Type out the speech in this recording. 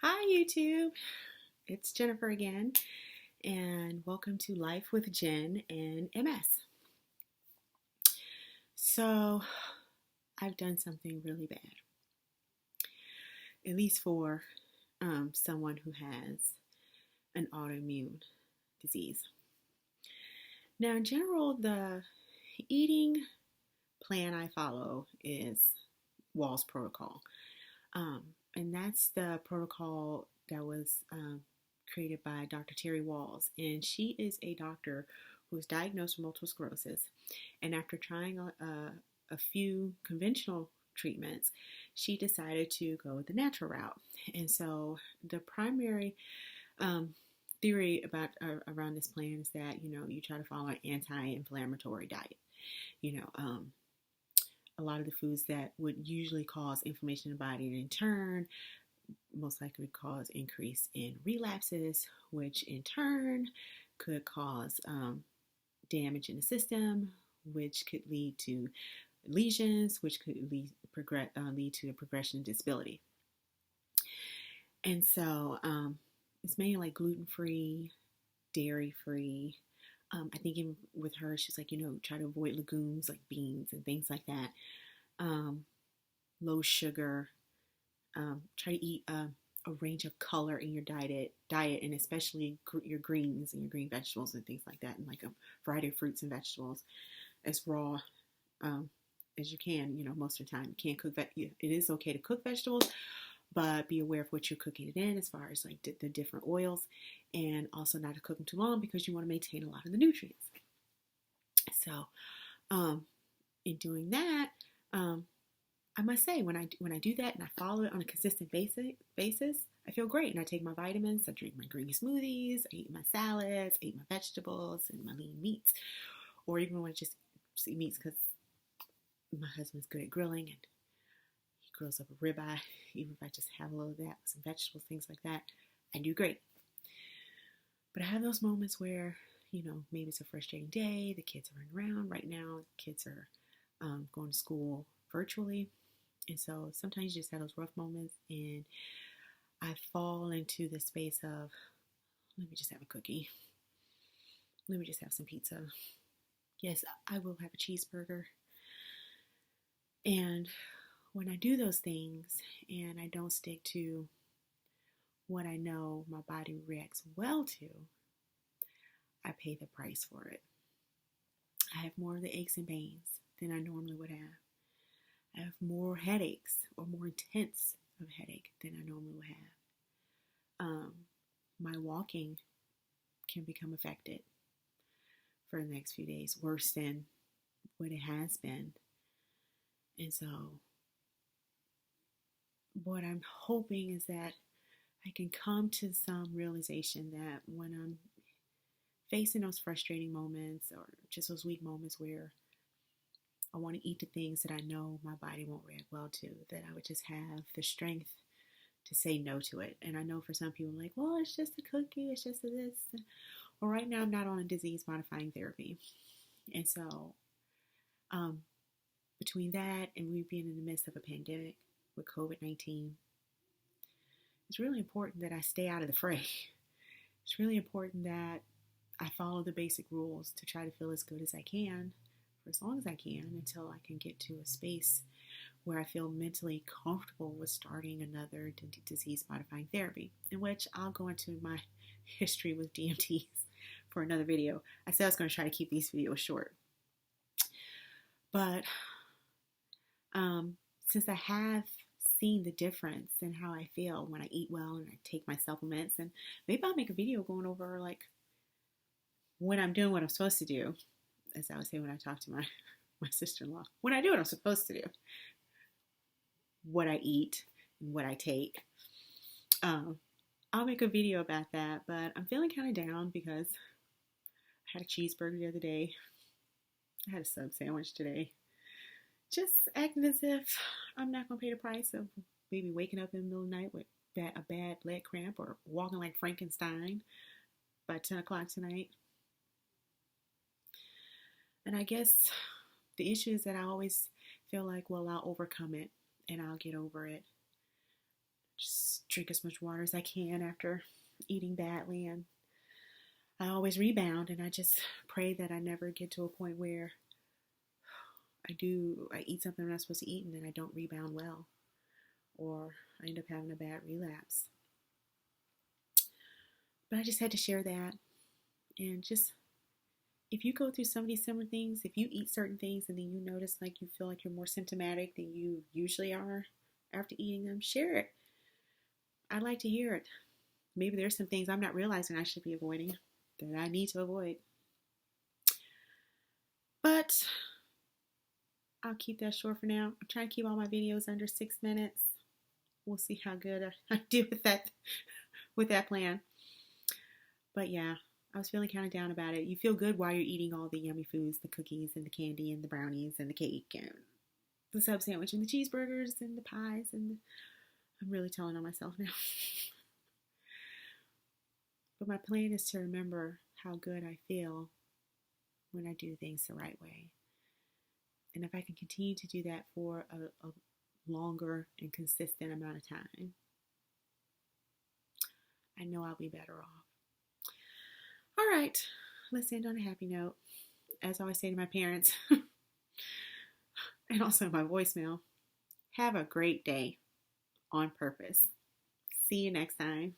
Hi YouTube, it's Jennifer again, and welcome to Life with Jen and MS. So, I've done something really bad, at least for someone who has an autoimmune disease. Now, in general, the eating plan I follow is Wall's protocol, and that's the protocol that was created by Dr. Terry Walls, and she is a doctor who was diagnosed with multiple sclerosis, and after trying a few conventional treatments, she decided to go with the natural route. And so the primary theory about around this plan is that you try to follow an anti-inflammatory diet. A lot of the foods that would usually cause inflammation in the body, and in turn most likely cause increase in relapses, which in turn could cause damage in the system, which could lead to lesions, which could lead to a progression of disability. And so it's mainly like gluten-free, dairy-free. I think even with her, she's like, try to avoid legumes like beans and things like that. Low sugar. Try to eat a range of color in your diet, and especially your greens and your green vegetables and things like that, and like a variety of fruits and vegetables as raw as you can. Most of the time you can't cook it is okay to cook vegetables, but be aware of what you're cooking it in as far as like the different oils, and also not to cook them too long because you want to maintain a lot of the nutrients. So in doing that, I must say, when I do that and I follow it on a consistent basis, I feel great. And I take my vitamins, I drink my green smoothies, I eat my salads, I eat my vegetables and my lean meats. Or even when I just eat meats, because my husband's good at grilling and he grills up a ribeye. Even if I just have a little of that, some vegetables, things like that, I do great. But I have those moments where, maybe it's a frustrating day, the kids are running around. Right now, the kids are going to school virtually. And so sometimes you just have those rough moments, and I fall into the space of, let me just have a cookie. Let me just have some pizza. Yes, I will have a cheeseburger. And when I do those things and I don't stick to what I know my body reacts well to, I pay the price for it. I have more of the aches and pains than I normally would have. I have more headaches, or more intense of a headache than I normally would have. My walking can become affected for the next few days, worse than what it has been. And so what I'm hoping is that I can come to some realization that when I'm facing those frustrating moments, or just those weak moments where I want to eat the things that I know my body won't react well to, that I would just have the strength to say no to it. And I know for some people, like, well, it's just a cookie, it's just a this. Well, right now I'm not on a disease-modifying therapy. And so between that and we being in the midst of a pandemic with COVID-19, it's really important that I stay out of the fray. It's really important that I follow the basic rules to try to feel as good as I can for as long as I can, until I can get to a space where I feel mentally comfortable with starting another disease-modifying therapy, in which I'll go into my history with DMTs for another video. I said I was going to try to keep these videos short. But since I have seen the difference in how I feel when I eat well and I take my supplements, and maybe I'll make a video going over like when I'm doing what I'm supposed to do, as I would say when I talk to my sister-in-law, when I do what I'm supposed to do, what I eat and what I take. I'll make a video about that, but I'm feeling kind of down because I had a cheeseburger the other day. I had a sub sandwich today. Just acting as if I'm not going to pay the price of maybe waking up in the middle of the night with a bad leg cramp, or walking like Frankenstein by 10 o'clock tonight. And I guess the issue is that I always feel like, well, I'll overcome it and I'll get over it. Just drink as much water as I can after eating badly, and I always rebound, and I just pray that I never get to a point where I eat something I'm not supposed to eat and then I don't rebound well, or I end up having a bad relapse. But I just had to share that. And just, if you go through some of these similar things, if you eat certain things and then you notice like you feel like you're more symptomatic than you usually are after eating them, share it. I'd like to hear it. Maybe there's some things I'm not realizing I should be avoiding that I need to avoid. But I'll keep that short for now. I'm trying to keep all my videos under 6 minutes. We'll see how good I do with that plan. But yeah, I was feeling kind of down about it. You feel good while you're eating all the yummy foods, the cookies and the candy and the brownies and the cake and the sub sandwich and the cheeseburgers and the pies. And I'm really telling on myself now. But my plan is to remember how good I feel when I do things the right way. And if I can continue to do that for a longer and consistent amount of time, I know I'll be better off. All right, let's end on a happy note. As I always say to my parents, and also my voicemail, have a great day on purpose. See you next time.